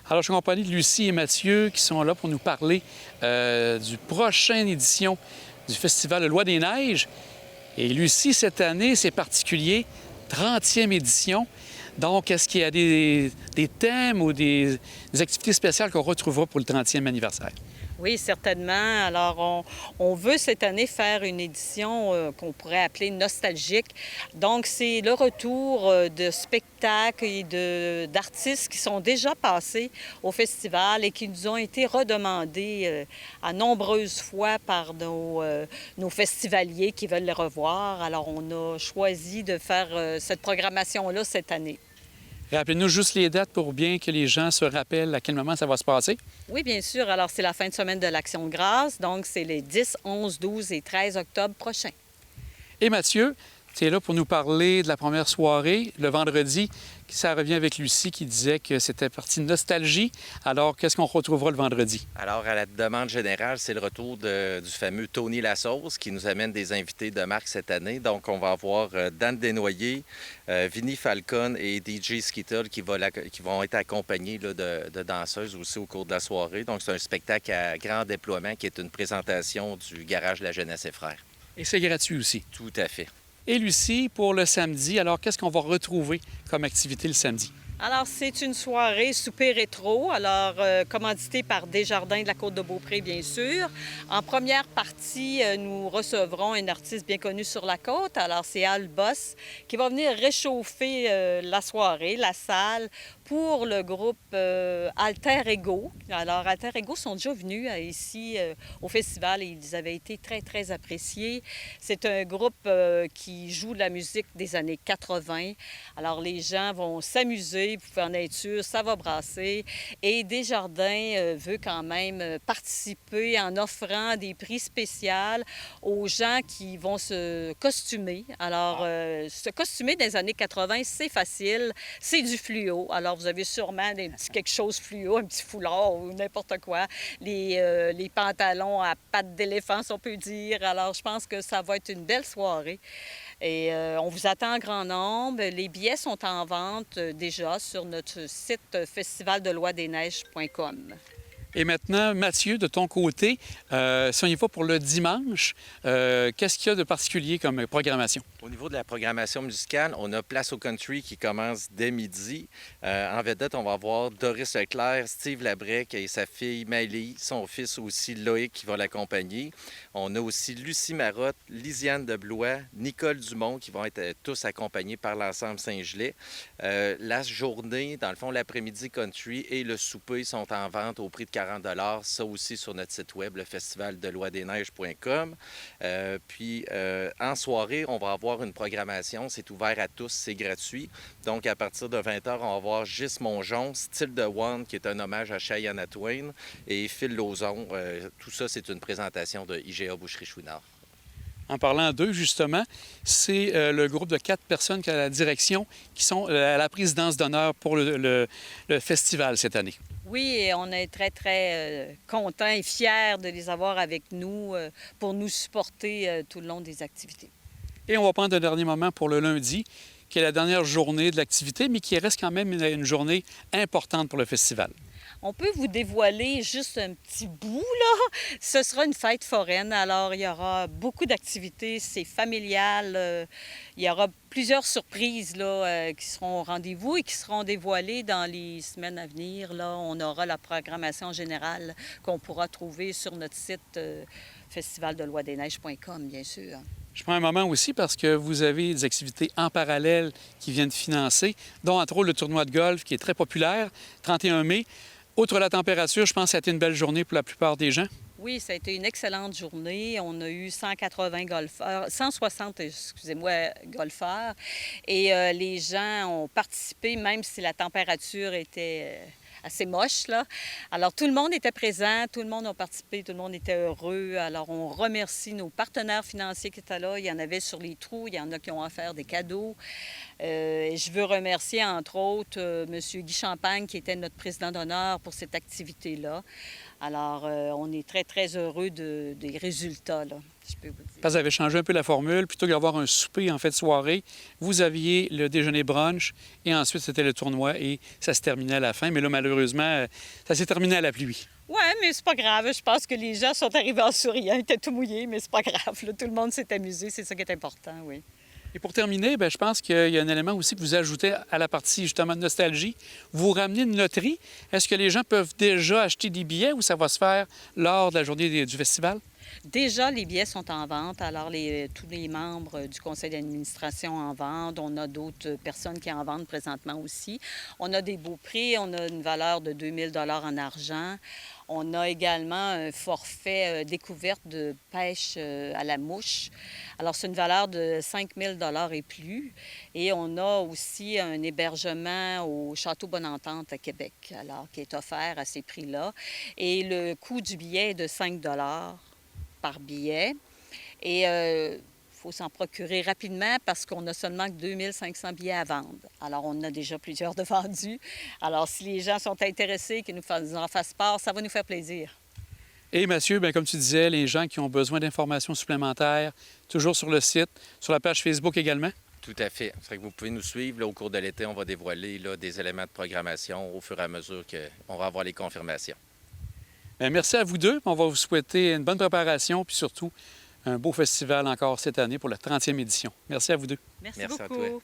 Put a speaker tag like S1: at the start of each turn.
S1: Alors, je suis accompagné de Lucie et Mathieu qui sont là pour nous parler du prochaine édition du Festival de Loi des Neiges. Et Lucie, cette année, c'est particulier, 30e édition. Donc, est-ce qu'il y a des thèmes ou des activités spéciales qu'on retrouvera pour le 30e anniversaire?
S2: Oui, certainement. Alors, on veut cette année faire une édition qu'on pourrait appeler nostalgique. Donc, c'est le retour de spectacles et d'artistes qui sont déjà passés au festival et qui nous ont été redemandés à nombreuses fois par nos festivaliers qui veulent les revoir. Alors, on a choisi de faire cette programmation-là cette année.
S1: Rappelez-nous juste les dates pour bien que les gens se rappellent à quel moment ça va se passer.
S2: Oui, bien sûr. Alors, c'est la fin de semaine de l'Action de grâce. Donc, c'est les 10, 11, 12 et 13 octobre prochains.
S1: Et Mathieu, tu es là pour nous parler de la première soirée, le vendredi. Ça revient avec Lucie qui disait que c'était partie nostalgie. Alors, qu'est-ce qu'on retrouvera le vendredi?
S3: Alors, à la demande générale, c'est le retour du fameux Tony Lasauce qui nous amène des invités de marque cette année. Donc, on va avoir Dan Desnoyers, Vinnie Falcon et DJ Skittle qui vont être accompagnés là, de danseuses aussi au cours de la soirée. Donc, c'est un spectacle à grand déploiement qui est une présentation du Garage de la Jeunesse et Frères.
S1: Et c'est gratuit aussi.
S3: Tout à fait.
S1: Et Lucie, pour le samedi, alors qu'est-ce qu'on va retrouver comme activité le samedi?
S2: Alors, c'est une soirée souper rétro, alors commanditée par Desjardins de la Côte-de-Beaupré, bien sûr. En première partie, nous recevrons un artiste bien connu sur la côte, alors c'est Al Boss, qui va venir réchauffer la soirée, la salle, pour le groupe Alter Ego. Alors, Alter Ego sont déjà venus ici au festival et ils avaient été très, très appréciés. C'est un groupe qui joue de la musique des années 80. Alors, les gens vont s'amuser, vous pouvez en être sûr, ça va brasser. Et Desjardins veut quand même participer en offrant des prix spéciaux aux gens qui vont se costumer. Alors, se costumer des années 80, c'est facile, c'est du fluo. Alors, vous avez sûrement des petits quelque chose fluo, un petit foulard ou n'importe quoi. Les pantalons à pattes d'éléphant, si on peut dire. Alors, je pense que ça va être une belle soirée. Et on vous attend en grand nombre. Les billets sont en vente déjà sur notre site festivaldeloidesneiges.com.
S1: Et maintenant, Mathieu, de ton côté, si on y va pour le dimanche, qu'est-ce qu'il y a de particulier comme programmation?
S3: Au niveau de la programmation musicale, on a Place au Country qui commence dès midi. En vedette, on va avoir Doris Leclerc, Steve Labrec et sa fille Maëlie, son fils aussi Loïc qui va l'accompagner. On a aussi Lucie Marotte, Lisiane de Blois, Nicole Dumont qui vont être tous accompagnés par l'ensemble Saint-Gelais. La journée, dans le fond, l'après-midi country et le souper sont en vente au prix de 40 $, ça aussi sur notre site web, le festivaldeloidesneiges.com. Puis en soirée, on va avoir une programmation, c'est ouvert à tous, c'est gratuit. Donc à partir de 20h, on va avoir Gis Mongeon, Style de One, qui est un hommage à Shania Twain, et Phil Lauzon. Tout ça, c'est une présentation de IGA Boucherie-Chouinard.
S1: En parlant d'eux, justement, c'est le groupe de 4 personnes qui a la direction qui sont à la présidence d'honneur pour le festival cette année.
S2: Oui, et on est très, très contents et fiers de les avoir avec nous pour nous supporter tout le long des activités.
S1: Et on va prendre un dernier moment pour le lundi, qui est la dernière journée de l'activité, mais qui reste quand même une journée importante pour le festival.
S2: On peut vous dévoiler juste un petit bout, là. Ce sera une fête foraine, alors il y aura beaucoup d'activités, c'est familial. Il y aura plusieurs surprises là, qui seront au rendez-vous et qui seront dévoilées dans les semaines à venir. Là, on aura la programmation générale qu'on pourra trouver sur notre site festivaldeloidesneiges.com, bien sûr.
S1: Je prends un moment aussi parce que vous avez des activités en parallèle qui viennent financer, dont entre autres le tournoi de golf qui est très populaire, 31 mai. Outre la température, je pense que ça a été une belle journée pour la plupart des gens.
S2: Oui, ça a été une excellente journée. On a eu 180 golfeurs, 160, excusez-moi, golfeurs. Et les gens ont participé, même si la température était assez moche, là. Alors, tout le monde était présent, tout le monde a participé, tout le monde était heureux. Alors, on remercie nos partenaires financiers qui étaient là. Il y en avait sur les trous, il y en a qui ont offert des cadeaux. Je veux remercier, entre autres, M. Guy Champagne, qui était notre président d'honneur pour cette activité-là. Alors, on est très, très heureux des résultats, là. je peux vous dire.
S1: Parce que vous avez changé un peu la formule. Plutôt que d'avoir un souper en fin de soirée, vous aviez le déjeuner brunch et ensuite c'était le tournoi et ça se terminait à la fin. Mais là, malheureusement, ça s'est terminé à la pluie.
S2: Oui, mais c'est pas grave. Je pense que les gens sont arrivés en souriant. Ils étaient tout mouillés, mais c'est pas grave. Là, tout le monde s'est amusé. C'est ça qui est important, oui.
S1: Et pour terminer, bien, je pense qu'il y a un élément aussi que vous ajoutez à la partie justement de nostalgie. Vous ramenez une loterie. Est-ce que les gens peuvent déjà acheter des billets ou ça va se faire lors de la journée du festival?
S2: Déjà, les billets sont en vente. Alors, tous les membres du conseil d'administration en vendent. On a d'autres personnes qui en vendent présentement aussi. On a des beaux prix. On a une valeur de 2 000 en argent. On a également un forfait découverte de pêche à la mouche. Alors, c'est une valeur de 5 000 et plus. Et on a aussi un hébergement au Château Bonne-Entente à Québec, alors qui est offert à ces prix-là. Et le coût du billet est de 5 par billet. Et il faut s'en procurer rapidement parce qu'on a seulement 2 500 billets à vendre. Alors, on en a déjà plusieurs de vendus. Alors, si les gens sont intéressés, qu'ils nous en fassent part, ça va nous faire plaisir.
S1: Et Mathieu, bien, comme tu disais, les gens qui ont besoin d'informations supplémentaires, toujours sur le site, sur la page Facebook également?
S3: Tout à fait. Ça fait que vous pouvez nous suivre. Là, au cours de l'été, on va dévoiler là, des éléments de programmation au fur et à mesure qu'on va avoir les confirmations.
S1: Bien, merci à vous deux. On va vous souhaiter une bonne préparation puis surtout un beau festival encore cette année pour la 30e édition. Merci à vous deux.
S2: Merci
S3: Merci à
S2: beaucoup.
S3: toi.